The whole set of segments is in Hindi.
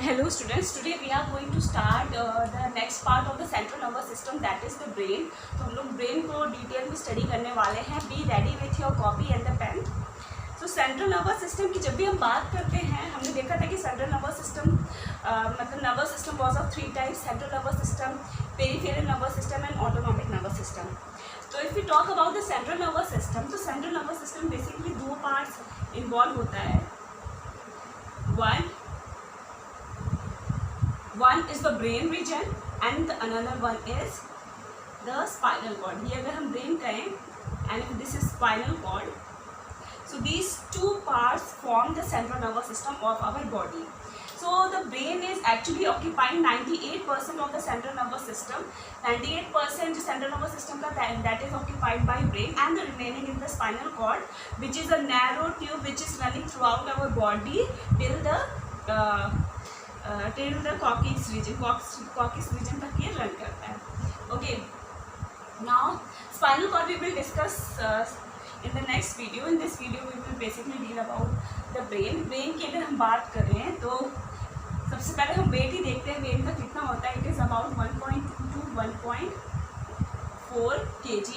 Hello students, today we are going to start the next part of the central nervous system, that is the brain. तो हम लोग ब्रेन को डिटेल में स्टडी करने वाले हैं. Be ready with your copy and the pen. तो सेंट्रल नर्वस सिस्टम की जब भी हम बात करते हैं, हमने देखा था कि सेंट्रल नर्वस सिस्टम मतलब nervous system was of 3 types: central nervous system, peripheral nervous system and autonomic nervous system. तो if you talk about the central nervous system, तो central nervous system basically 2 parts involve होता है. One is the brain region and the another one is the spinal cord. ये अगर हम brain कहें and this is spinal cord, so these two parts form the central nervous system of our body. So the brain is actually occupying 98% of the central nervous system. 98% जो central nervous system का that is occupied by brain, and the remaining is the spinal cord, which is a narrow tube which is running throughout our body till the coccyx region तक ये रन करता है. Okay, now spinal cord we will discuss in the next video. In this video we will basically deal about the brain. brain की अगर हम बात करें तो सबसे पहले हम वेट ही देखते हैं. वेट का कितना होता है? It is about 1.2 to 1.4 kg.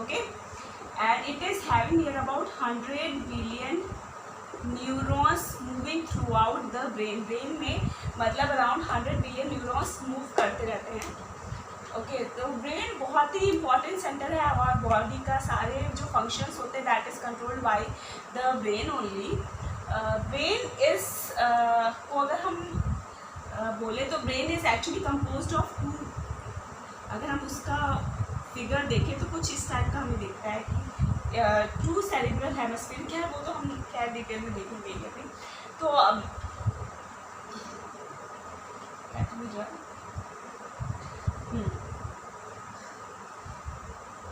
Okay, and it is having near about 100 billion neurons moving through out the brain. Brain में मतलब अराउंड 100 बिलियन न्यूरॉन्स मूव करते रहते हैं. ओके, तो ब्रेन बहुत ही इंपॉर्टेंट सेंटर है हमारे बॉडी का. सारे जो फंक्शंस होते हैं that is controlled by the brain only. Brain is को अगर हम बोले तो brain is actually composed of 2. अगर हम उसका फिगर देखें तो कुछ इस टाइप का हमें दिखता है कि 2 सेरिब्रल हेमिस्फीयर क्या है, वो तो हम खैर डिटेल में देखेंगे अभी. तो अब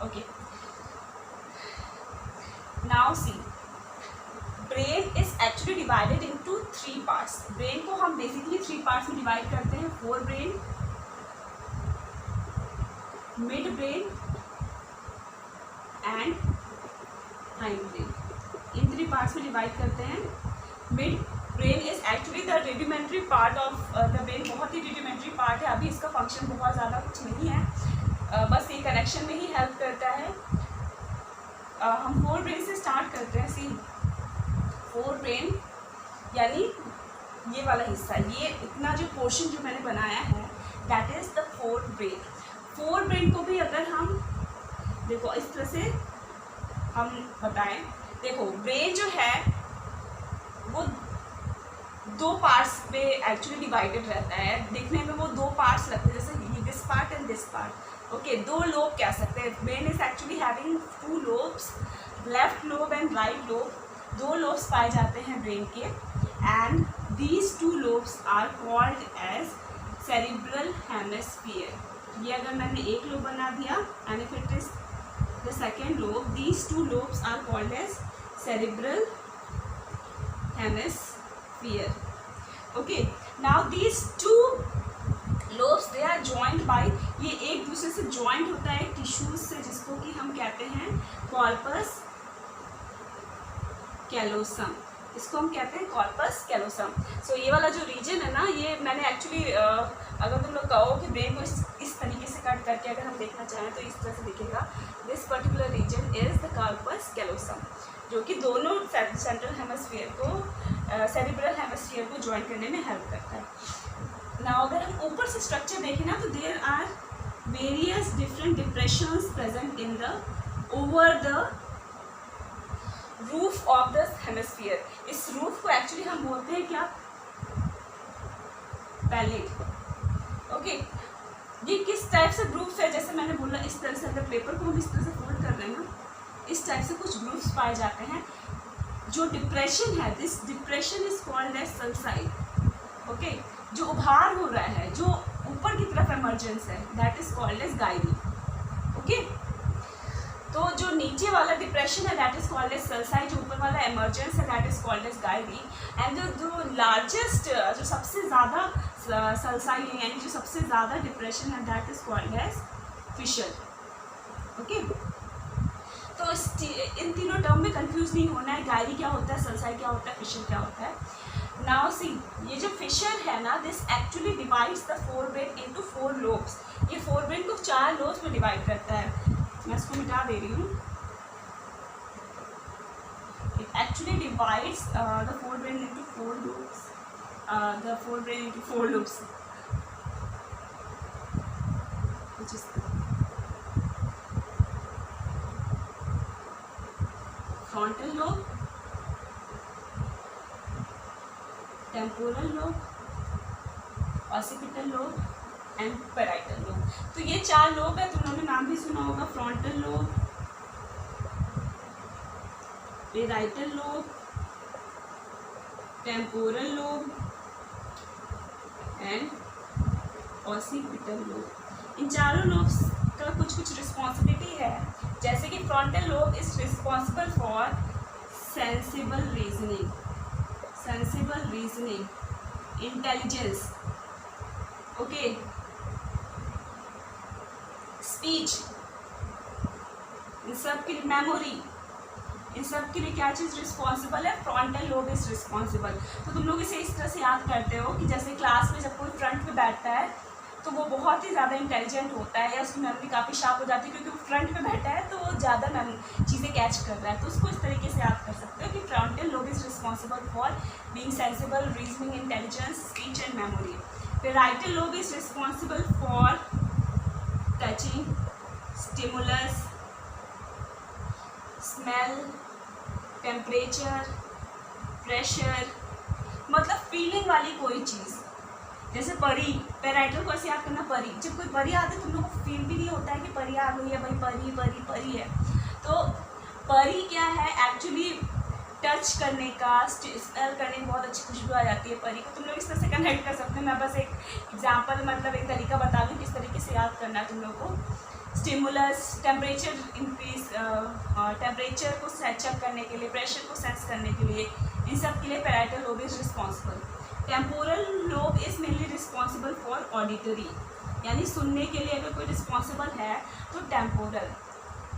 okay, now see, brain is actually divided into 3 parts. Brain को हम बेसिकली 3 पार्ट्स में डिवाइड करते हैं: forebrain, midbrain and hindbrain. इन 3 पार्ट्स में डिवाइड करते हैं. Midbrain is actually the rudimentary part of the brain. बहुत ही रेडिमेंट्री पार्ट है. अभी इसका फंक्शन बहुत ज़्यादा कुछ नहीं है, बस ये कनेक्शन में ही हेल्प करता है. हम फोर ब्रेन से स्टार्ट करते हैं. सी, फोर ब्रेन यानी ये वाला हिस्सा, ये इतना जो पोर्शन जो मैंने बनाया है that is the fore brain. Fore brain को भी अगर हम देखो इस तरह से हम बताएं, देखो ब्रेन जो है वो 2 पार्ट्स में एक्चुअली डिवाइडेड रहता है. देखने में वो 2 पार्ट्स लगते हैं, जैसे this part and this part. Okay, 2 lobe कह सकते हैं. Brain is actually having 2 lobes, left lobe and right lobe. 2 lobes पाए जाते हैं ब्रेन के, and these 2 lobes are called as cerebral hemisphere. ये अगर मैंने एक लोब बना दिया, and if it is the second lobe, these 2 lobes are called as cerebral hemisphere. Okay, now these 2 lobes they are joined by, ये एक दूसरे से joined होता है टिश्यूज से, जिसको कि हम कहते हैं कॉर्पस कैलोसम. इसको हम कहते हैं कॉर्पस कैलोसम. सो ये वाला जो रीजन है ना, ये मैंने एक्चुअली अगर तुम लोग कहो कि ब्रेन को इस तरीके से कट करके अगर हम देखना चाहें तो इस तरह से दिखेगा. This particular region is the corpus callosum, जो कि दोनों सेंट्रल हेमिस्फीयर को सेरिब्रल हेमिस्फीयर को ज्वाइन करने में हेल्प करता है. नाउ अगर हम ऊपर से स्ट्रक्चर देखें ना, तो there are various different depressions present in the over the roof of the hemisphere. इस रूफ को एक्चुअली हम बोलते हैं क्या? पैलेट. ओके, ये किस टाइप से ग्रुप्स है? जैसे मैंने बोला, इस तरह से अगर पेपर को हम इस तरह से फोल्ड कर रहे हैं ना, इस टाइप से कुछ ग्रुप्स पाए जाते हैं. जो डिप्रेशन है, this depression is called as sulcus. Okay, जो उभार हो रहा है, जो ऊपर की तरफ इमर्जेंस है, that is called as gyri. Okay, तो जो नीचे वाला डिप्रेशन है that is called as sulcus, जो ऊपर वाला इमर्जेंस है that is called as gyri. And जो लार्जेस्ट, जो सबसे ज़्यादा सल्साइड यानी जो सबसे ज़्यादा डिप्रेशन है that is called as fissure. Okay, तो इन तीनों टर्म में कंफ्यूज नहीं होना है. गायरी क्या होता है, सल्साइड क्या होता है, फिशर क्या होता है. नाउ सी, ये जो फिशर है ना, this actually divides the forebrain into 4 lobes. ये फोरब्रेन को 4 लोब्स में डिवाइड करता है। मैं इसको मिटा दे रही हूँ। It actually divides the forebrain into 4 lobes, the forebrain into 4 lobes, which is frontal lobe, temporal lobe, occipital lobe and parietal lobe. तो ये 4 लोब है, तुम लोगों ने नाम भी सुना होगा, frontal lobe, parietal lobe, temporal lobe and occipital lobe. इन चारों लोब्स का कुछ कुछ रिस्पॉन्सिबिलिटी है, जैसे कि frontal lobe is responsible for sensible reasoning, intelligence, okay, speech, इन सब के लिए, मेमोरी, इन सब के लिए क्या चीज़ रिस्पॉन्सिबल है? Frontal lobe is responsible. तो तुम लोग इसे इस तरह से याद करते हो कि जैसे क्लास में जब कोई फ्रंट पे बैठता है तो वो बहुत ही ज़्यादा इंटेलिजेंट होता है, या उसकी मेमोरी काफ़ी शार्प हो जाती है, क्योंकि वो फ्रंट पे बैठा है तो वो ज़्यादा चीज़ें कैच कर रहा है। तो उसको इस तरीके से याद कर सकते हो कि frontal lobe is responsible for being sensible, reasoning, intelligence, speech and memory. Parietal lobe is responsible for touching, stimulus, smell, temperature, pressure, मतलब फीलिंग वाली कोई चीज़। जैसे परी, पैराइटल को ऐसे याद करना, परी, जब कोई परी आती है तुम लोग को फील भी नहीं होता है कि परी आ गई है, भाई परी परी परी है। तो परी क्या है? एक्चुअली टच करने का, स्मेल करने की बहुत अच्छी खुशबू आ जाती है परी को। तुम लोग इस तरह से कनेक्ट कर सकते हो। मैं बस एक एग्जाम्पल, मतलब एक तरीका बता दूँ किस तरीके से याद करना है तुम लोग को। स्टिमुलस, टेम्परेचर इंक्रीज, टेम्परेचर को चेक करने के लिए, प्रेशर को सेंस करने के लिए, इन सब के लिए parietal lobe is responsible. Temporal lobe is mainly responsible for auditory, यानी सुनने के लिए अगर कोई रिस्पॉन्सिबल है तो टेम्पोरल।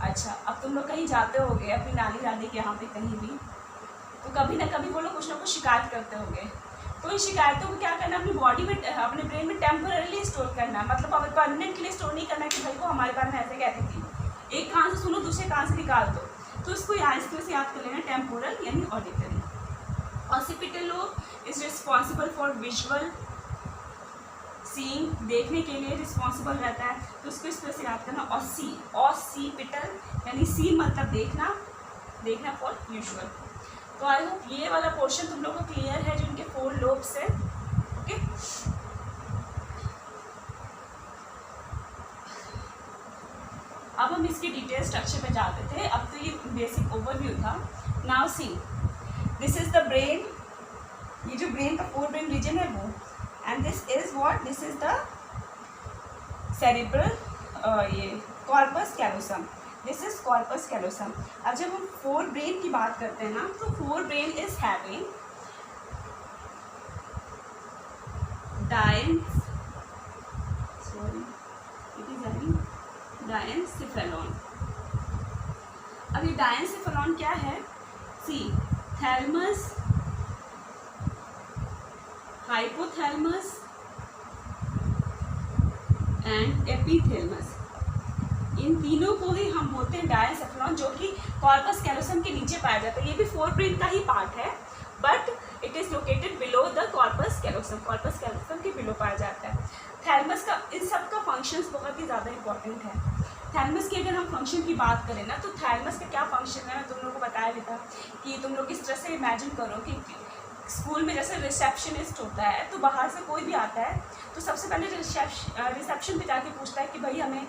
अच्छा, अब तुम लोग कहीं जाते होगे अपनी नानी दादी के यहाँ पे कहीं भी, तो कभी ना कभी वो लोग कुछ ना कुछ शिकायत करते होंगे। तो इन शिकायतों को क्या करना है? अपनी बॉडी में, अपने ब्रेन में टेम्पररीली स्टोर करना है, मतलब अब परमानेंट के लिए स्टोर नहीं करना कि भाई को हमारे बारे में ऐसे कहती थी। एक कान से सुनो, दूसरे कान से निकाल दो। तो इसको इस तरह से याद कर लेना, टेम्पोरल यानी auditory. Occipital lobe is responsible for visual, seeing, देखने के लिए रिस्पॉन्सिबल रहता है। तो उसको इस तरह से याद करना, ऑसिपिटल यानी सी मतलब देखना, देखना फॉर विजुअल। तो आई होप ये वाला पोर्शन तुम लोगों को क्लियर है, जो इनके 4 लोब्स है। ओके, अब हम इसकी डिटेल स्ट्रक्चर पे जाते थे। अब तो ये बेसिक ओवरव्यू था। Now see, this is the brain, ये जो ब्रेन का 4 ब्रेन रीजन है वो, and this is what, this is the cerebral, ये corpus callosum, this is corpus callosum. अब जब हम 4 ब्रेन की बात करते हैं ना, तो 4 ब्रेन इज हैविंग डायनसेफेलॉन। अब ये डायनसेफेलॉन क्या है? सी, थैलमस, हाइपोथैलमस एंड एपिथैलमस, इन तीनों को ही हम बोलते हैं डायनसेफेलॉन, जो कि कॉर्पस कैलोसम के नीचे पाया जाता है। ये भी 4 ब्रेन का ही पार्ट है, but it is located below the corpus callosum, corpus callosum के बिलो पाया जाता है। थैलमस का, इन सब का फंक्शंस बहुत ही ज़्यादा इंपॉर्टेंट है। थैलमस की अगर हम फंक्शन की बात करें ना, तो थैलमस का क्या फंक्शन है, मैं तुम लोगों को बताया भी था कि तुम लोग इस तरह से इमेजिन करो कि स्कूल में जैसे रिसेप्शनिस्ट होता है, तो बाहर से कोई भी आता है तो सबसे पहले रिसेप्शन पे जाके पूछता है कि भाई हमें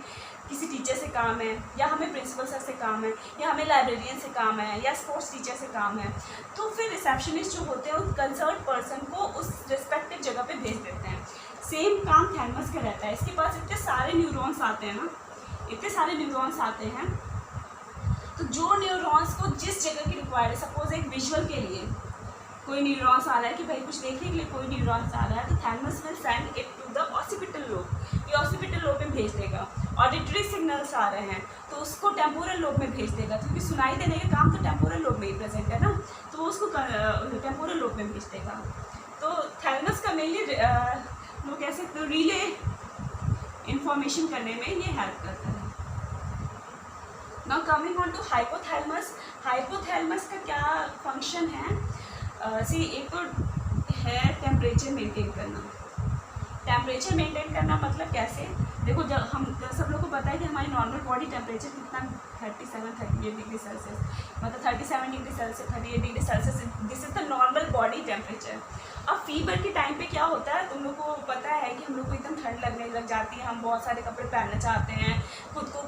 किसी टीचर से काम है, या हमें प्रिंसिपल सर से काम है, या हमें लाइब्रेरियन से काम है, या स्पोर्ट्स टीचर से काम है। तो फिर रिसेप्शनिस्ट जो होते हैं उस कंसर्न पर्सन को उस रिस्पेक्टिव जगह पे भेज देते हैं। सेम काम थैलमस का रहता है। इसके पास इतने सारे न्यूरॉन्स आते हैं ना, इतने सारे न्यूरॉन्स आते हैं, तो जो न्यूरॉन्स को जिस जगह की रिक्वायर्ड है, सपोज एक विजुअल के लिए कोई न्यूरॉन्स आ रहा है कि भाई कुछ देखने के लिए कोई न्यूरॉन्स आ रहा है, तो thalamus will send it to the occipital lobe, ये ऑसिपिटल लोब में भेज देगा। ऑडिटरी सिग्नल्स आ रहे हैं तो उसको टेम्पोरल लोब में भेज देगा, क्योंकि सुनाई देने का काम तो टेम्पोरल लोब में ही प्रेजेंट है ना, तो वो उसको टेम्पोरल लोब में भेज देगा। तो थैलेमस का मेनली लोग कह सकते हो रिले इंफॉर्मेशन करने में ये हेल्प करता है। Now coming on to hypothalamus. Hypothalamus का क्या फंक्शन है? सी एक तो है टेम्परेचर मेंटेन करना। टेम्परेचर मेंटेन करना मतलब कैसे? देखो, जब हम सब लोग को पता है कि हमारी नॉर्मल बॉडी टेम्परेचर कितना 37-38 डिग्री सेल्सियस, मतलब 37 degree Celsius 38 degree Celsius, this is the normal body temperature. अब फीवर के टाइम पे क्या होता है, तुम लोग को पता है कि हम लोग को एकदम ठंड लगने लग जाती है, हम बहुत सारे कपड़े पहनना चाहते हैं, खुद को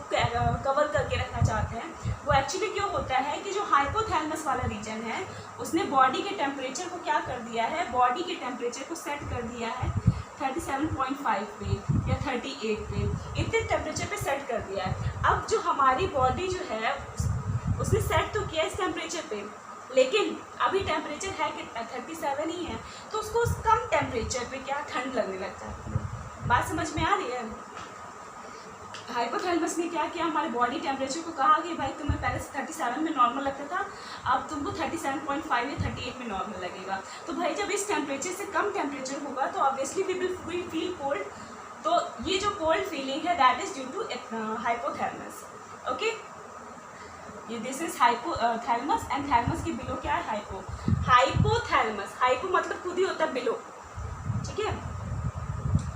कवर करके रखना चाहते हैं। वो एक्चुअली क्यों होता है कि जो हाइपोथैलेमस वाला रीजन है उसने बॉडी के टेम्परेचर को क्या कर दिया है, बॉडी के टेम्परेचर को सेट कर दिया है 37.5 पे या 38 पे, इतने टेम्परेचर पे सेट कर दिया है। अब जो हमारी बॉडी जो है उसने सेट तो किया इस टेम्परेचर पे, लेकिन अभी टेम्परेचर है कितना 37 ही है, तो उसको उस कम टेम्परेचर पे क्या ठंड लगने लग जाती है। बात समझ में आ रही है? हाइपोथैलेमस ने क्या किया, हमारे बॉडी टेम्परेचर को कहा कि भाई तुम्हें पहले से 37 में नॉर्मल लगता था, अब तुमको 37.5 या 38 में नॉर्मल लगेगा। तो भाई जब इस टेम्परेचर से कम टेम्परेचर होगा तो obviously we will feel cold. तो ये जो कोल्ड फीलिंग है that is due to hypothalamus. Okay, ये this is hypothalamus and thalamus के बिलो क्या है, हाइपो। हाइपोथैलेमस, हाइपो मतलब खुद ही होता है बिलो, ठीक है।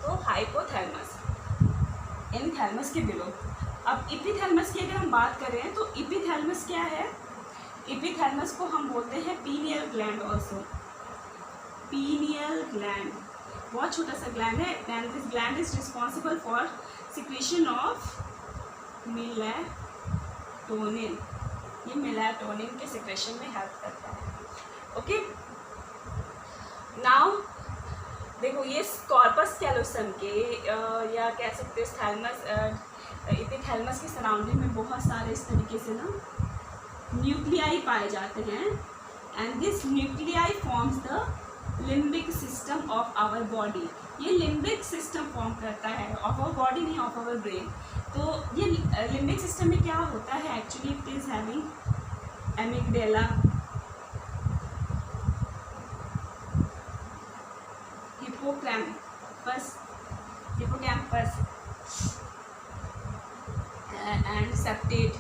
तो हाइपोथैलेमस यानी थैलेमस के बिलो। अब इपीथैलेमस की अगर हम बात करें तो इपीथैलेमस क्या है, इपीथैलेमस को हम बोलते हैं pineal gland also. Pineal gland बहुत छोटा सा ग्लैंड है and this gland is responsible for secretion of melatonin. ये मेलाटोनिन के सिक्रेशन में हेल्प करता है। ओके, नाउ देखो, ये कॉर्पस कैलोसम के या कह सकते हो थैलेमस, इपीथैलेमस के सराउंडिंग में बहुत सारे इस तरीके से ना न्यूक्लियाई पाए जाते हैं and this nuclei forms the limbic system of our body. ये लिम्बिक सिस्टम फॉर्म करता है, ऑफ आवर बॉडी नहीं, ऑफ आवर ब्रेन। तो ये लिम्बिक सिस्टम में क्या होता है, actually it is having amygdala, hippocampus and septate.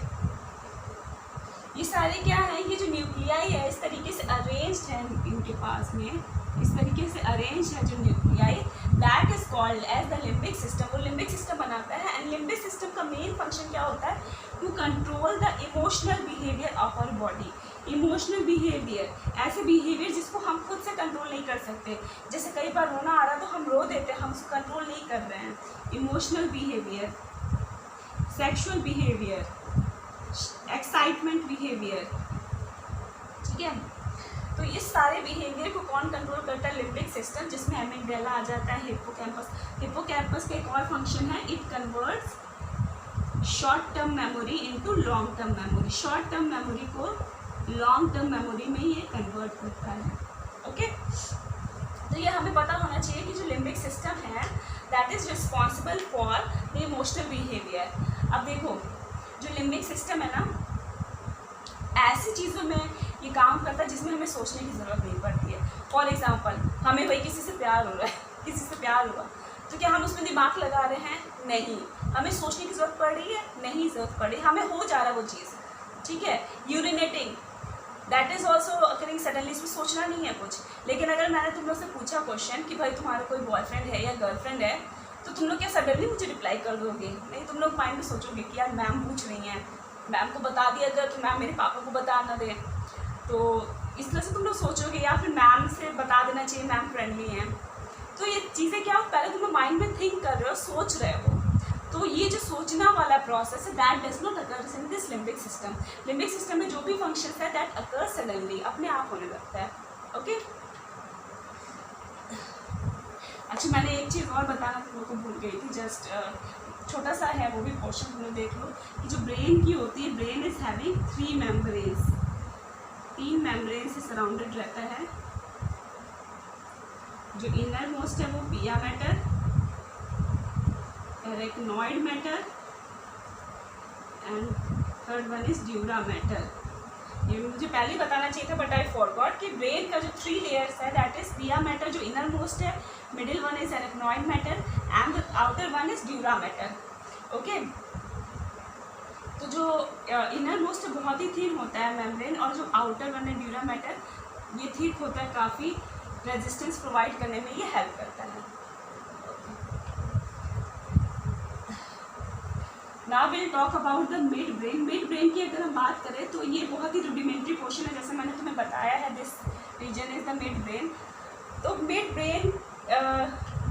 ये सारे क्या है, ये जो न्यूक्लियाई है इस तरीके से अरेंज्ड है इनके पास में, इस तरीके से अरेंज है जो nuclei, that is called as the limbic system. वो लिम्बिक सिस्टम बनाता है एंड लिम्बिक सिस्टम का मेन फंक्शन क्या होता है, to control the emotional behaviour of our body. Emotional behaviour, ऐसे बिहेवियर जिसको हम खुद से कंट्रोल नहीं कर सकते, जैसे कई बार रोना आ रहा तो हम रो देते हैं, हम उसको कंट्रोल नहीं कर रहे हैं। Emotional behaviour, sexual behaviour, excitement behaviour, ठीक है। तो इस सारे बिहेवियर को कौन कंट्रोल करता है, लिम्बिक सिस्टम, जिसमें एमिगडाला आ जाता है, हिप्पोकैम्पस। हिप्पोकैम्पस का एक और फंक्शन है, it converts short term memory into long term memory. Short term memory को लॉन्ग टर्म मेमोरी में ये कन्वर्ट करता है। ओके, तो ये हमें पता होना चाहिए कि जो लिम्बिक सिस्टम है that is responsible for the emotional behaviour. अब देखो, जो लिम्बिक सिस्टम है ना, ऐसी चीज़ों में ये काम करता है जिसमें हमें सोचने की ज़रूरत नहीं पड़ती है। फॉर एग्जाम्पल, हमें भाई किसी से प्यार हो रहा है, किसी से प्यार हुआ, तो क्या हम उसमें दिमाग लगा रहे हैं? नहीं। हमें सोचने की ज़रूरत पड़ रही है? नहीं ज़रूरत पड़ रही, हमें हो जा रहा है वो चीज़, ठीक है। Urinating, that is also occurring suddenly, इसमें सोचना नहीं है कुछ। लेकिन अगर मैंने तुम लोग से पूछा क्वेश्चन कि भाई तुम्हारा कोई बॉयफ्रेंड है या गर्लफ्रेंड है, तो तुम लोग क्या सडनली मुझे रिप्लाई कर दोगे? नहीं, तुम लोग माइंड में सोचोगे कि यार मैम पूछ रही हैं, मैम को बता दिया अगर तो मैम मेरे पापा को बता ना दें, तो इस तरह से तुम लोग सोचोगे, या फिर मैम से बता देना चाहिए, मैम फ्रेंडली हैं। तो ये चीज़ें क्या हो, पहले तुम लोग माइंड में थिंक कर रहे हो, सोच रहे हो। तो ये जो सोचना वाला प्रोसेस है that does not occurs in this limbic system. Limbic system में जो भी फंक्शन है दैट अकर्स सडनली, अपने आप होने लगता है। ओके, अच्छा, मैंने एक चीज़ और बताना तुम लोग को भूल गई थी, जस्ट छोटा सा है, वो भी पोर्शन तुम लोग देख लो कि जो ब्रेन की होती है, brain is having 3 membranes, 3 membrane से सराउंडेड रहता है। जो इनर मोस्ट है वो पिया matter, arachnoid matter and third one is dura mater. ये मुझे पहले ही बताना चाहिए था बट आई फॉरगॉट कि ब्रेन का जो 3 लेयर्स है दैट इज पिया मैटर जो इनर मोस्ट है, middle one is arachnoid matter and the outer one is dura mater. Okay, तो जो इनर मोस्ट बहुत ही थिन होता है मेम्ब्रेन और जो आउटर वन है ड्यूरा मैटर ये थिक होता है, काफ़ी रेजिस्टेंस प्रोवाइड करने में ये हेल्प करता है। Now will talk about the mid brain. Mid brain की अगर हम बात करें तो ये बहुत ही रुडिमेंट्री पोर्शन है, जैसे मैंने तुम्हें बताया है this region is the mid brain. तो मिड ब्रेन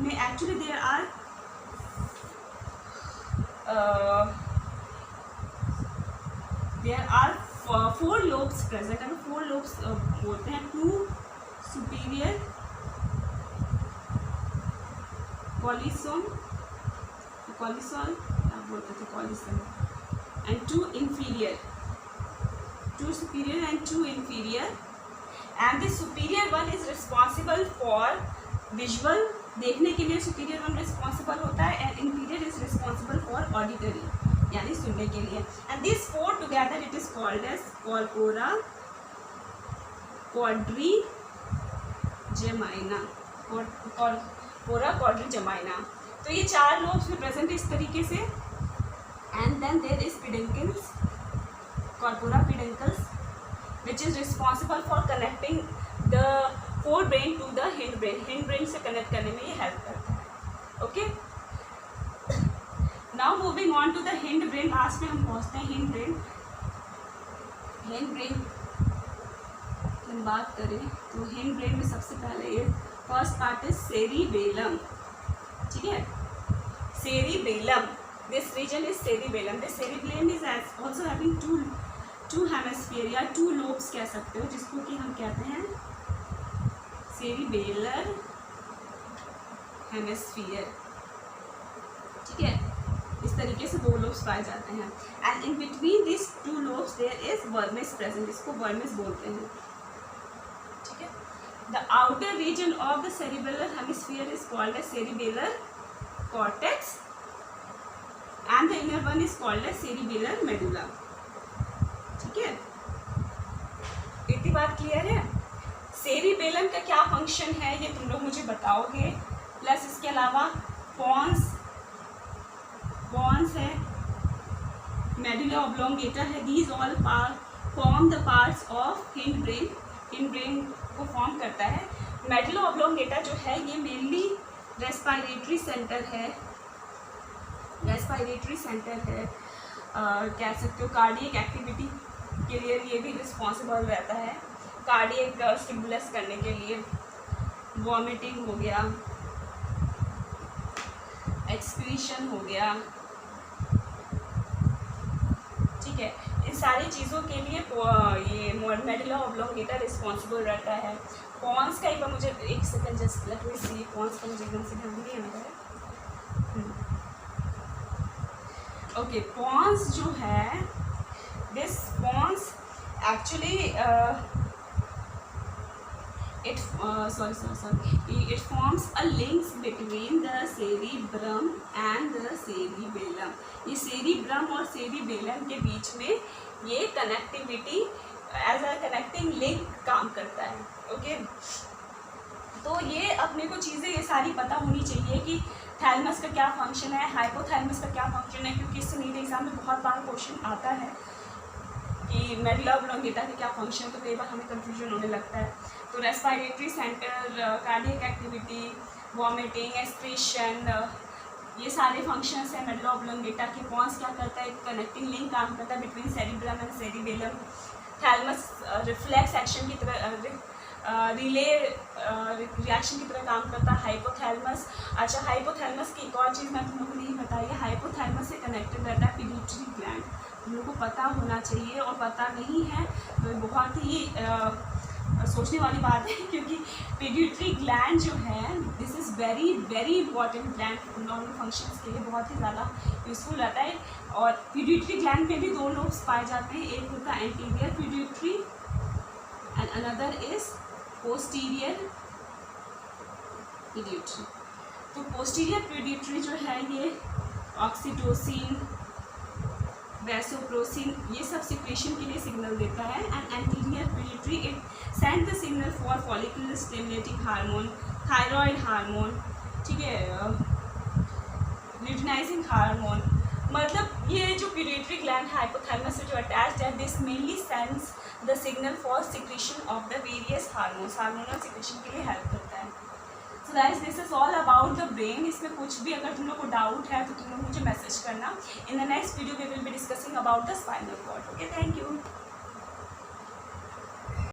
में actually there are four lobes present. अगर 4 लोब्स बोलते हैं, 2 सुपीरियर कॉलिसोम बोलते थे कॉलिसम and 2 inferior, 2 superior and 2 inferior, and the superior one is responsible for visual, देखने के लिए superior one responsible होता है and inferior is responsible for auditory यानी सुनने के लिए। and these 4 together it is called as corpora quadrigemina, corpora quadrigemina। तो ये 4 लोब्स में प्रेजेंट इस तरीके से। And then there is peduncles, corpora peduncles, which is responsible for connecting the forebrain to the hindbrain। hindbrain से कनेक्ट करने में ये हेल्प करता है। Okay, now moving on to the hindbrain। Last में हम पहुँचते हैं hindbrain। hindbrain की हम बात करें तो hindbrain में सबसे पहले फर्स्ट पार्ट इज सेरिबेलम। ठीक है, cerebellum, this region is cerebellum। the cerebellum is also having two hemisphere या 2 lobes कह सकते हो, जिसको कि हम कहते हैं cerebellar hemisphere। ठीक है, इस तरीके से 2 lobes पाए जाते हैं and in between these 2 lobes there is vermis present, इसको vermis बोलते हैं। ठीक है, the outer region of the cerebellar hemisphere is called as cerebellar cortex and the inner one is called as cerebellar medulla। ठीक है, इतनी बात क्लियर है। सेरिबेलम का क्या फंक्शन है ये तुम लोग मुझे बताओगे, प्लस इसके अलावा पॉन्स है, मेडुला ऑब्लोंगेटा है, these all form the parts of hind brain. Hind brain को फॉर्म करता है। मेडुला ऑब्लोंगेटा जो है ये मेनली रेस्पायरेटरी सेंटर है, कह सकते हो कार्डियक एक्टिविटी के लिए ये भी रिस्पॉन्सिबल रहता है, कार्डियक स्टिमुलस करने के लिए। वॉमिटिंग हो गया, एक्सक्रीशन हो गया, ठीक है, इन सारी चीज़ों के लिए ये मेडुला ऑब्लोंगेटा रिस्पॉन्सिबल रहता है। पॉन्स का एक बार मुझे एक सेकंड जस्ट लेट मी सी, पॉन्स का मुझे एकदम से ध्यान नहीं आ रहा है। ओके, पॉन्स जो है this pons actually it forms a links between the cerebrum and the cerebellum। ये cerebrum और cerebellum के बीच में ये connectivity as a connecting link काम करता है। ओके, तो ये अपने को चीज़ें ये सारी पता होनी चाहिए कि थैलमस का क्या फंक्शन है, हाइपोथैलमस का क्या फंक्शन है, क्योंकि इससे नीट एग्जाम में बहुत बार क्वेश्चन आता है कि मेडुला ऑब्लोंगेटा का क्या फंक्शन है, तो कई बार हमें कंफ्यूजन होने लगता है। तो respiratory centre, cardiac activity, vomiting, excretion, ये सारे फंक्शंस हैं मेडुला ऑब्लोंगेटा के। पॉन्स क्या करता है, कनेक्टिंग लिंक काम करता है between cerebrum and cerebellum. Thalamus reflex action की तरह, रिले रिएक्शन की तरह काम करता है। हाइपोथैलमस, अच्छा हाइपोथैलमस की एक और चीज़ मैं तुम लोगों को नहीं बताई है, हाइपोथैलमस से कनेक्टेड रहता है पिट्यूटरी ग्लैंड। तुम लोगों को पता होना चाहिए, और पता नहीं है तो बहुत ही सोचने वाली बात है, क्योंकि पिट्यूटरी ग्लैंड जो है this is very very important gland normal functions के लिए, बहुत ही ज़्यादा यूज़फुल रहता है। और पिट्यूटरी ग्लैंड में भी 2 लोब्स पाए जाते हैं, एक होता है anterior pituitary and another is posterior pituitary. तो पोस्टीरियर पिट्यूटरी जो है ये ऑक्सीटोसिन, वैसोप्रोसिन, ये सब सिक्रेशन के लिए सिग्नल देता है। And anterior pituitary it send the signal for follicular stimulating hormone, thyroid hormone, ठीक है, ल्यूटिनाइजिंग हार्मोन। मतलब ये जो पिट्यूटरी ग्लैंड हाइपोथैलेमस से जो अटैच्ड है, this mainly sends the signal for secretion of the various hormones, hormonal secretion के लिए हेल्प करता है। So guys this is all about the brain. इसमें कुछ भी अगर तुम लोग को डाउट है तो तुम लोग मुझे मैसेज करना। In the next video we will be discussing about the spinal cord. Okay, thank you.